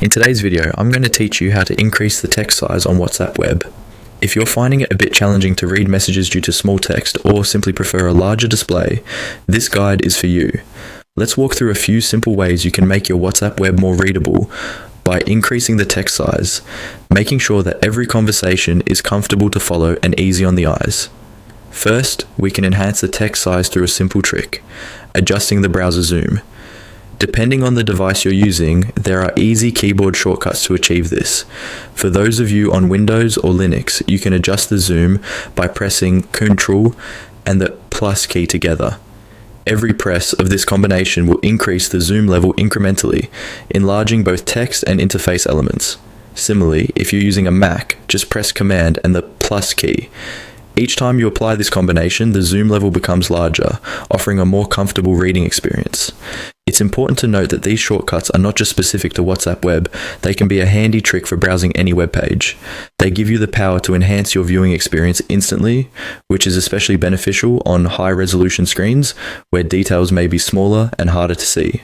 In today's video, I'm going to teach you how to increase the text size on WhatsApp Web. If you're finding it a bit challenging to read messages due to small text or simply prefer a larger display, this guide is for you. Let's walk through a few simple ways you can make your WhatsApp Web more readable by increasing the text size, making sure that every conversation is comfortable to follow and easy on the eyes. First, we can enhance the text size through a simple trick, adjusting the browser zoom. Depending on the device you're using, there are easy keyboard shortcuts to achieve this. For those of you on Windows or Linux, you can adjust the zoom by pressing Ctrl and the plus key together. Every press of this combination will increase the zoom level incrementally, enlarging both text and interface elements. Similarly, if you're using a Mac, just press Command and the plus key. Each time you apply this combination, the zoom level becomes larger, offering a more comfortable reading experience. It's important to note that these shortcuts are not just specific to WhatsApp Web, they can be a handy trick for browsing any web page. They give you the power to enhance your viewing experience instantly, which is especially beneficial on high-resolution screens where details may be smaller and harder to see.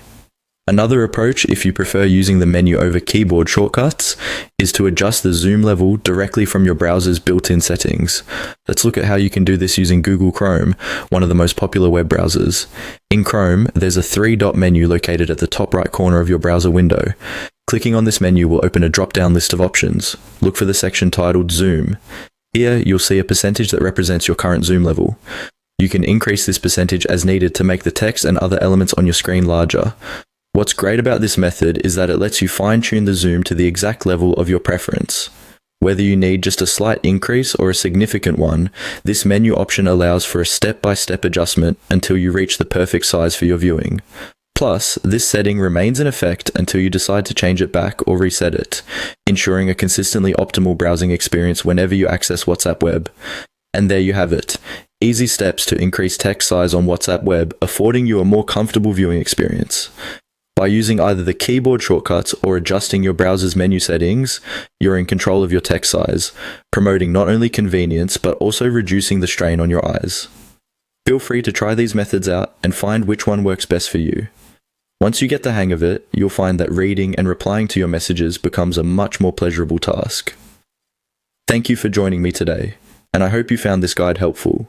Another approach, if you prefer using the menu over keyboard shortcuts, is to adjust the zoom level directly from your browser's built-in settings. Let's look at how you can do this using Google Chrome, one of the most popular web browsers. In Chrome, there's a three-dot menu located at the top right corner of your browser window. Clicking on this menu will open a drop-down list of options. Look for the section titled Zoom. Here, you'll see a percentage that represents your current zoom level. You can increase this percentage as needed to make the text and other elements on your screen larger. What's great about this method is that it lets you fine-tune the zoom to the exact level of your preference. Whether you need just a slight increase or a significant one, this menu option allows for a step-by-step adjustment until you reach the perfect size for your viewing. Plus, this setting remains in effect until you decide to change it back or reset it, ensuring a consistently optimal browsing experience whenever you access WhatsApp Web. And there you have it. Easy steps to increase text size on WhatsApp Web, affording you a more comfortable viewing experience. By using either the keyboard shortcuts or adjusting your browser's menu settings, you're in control of your text size, promoting not only convenience but also reducing the strain on your eyes. Feel free to try these methods out and find which one works best for you. Once you get the hang of it, you'll find that reading and replying to your messages becomes a much more pleasurable task. Thank you for joining me today, and I hope you found this guide helpful.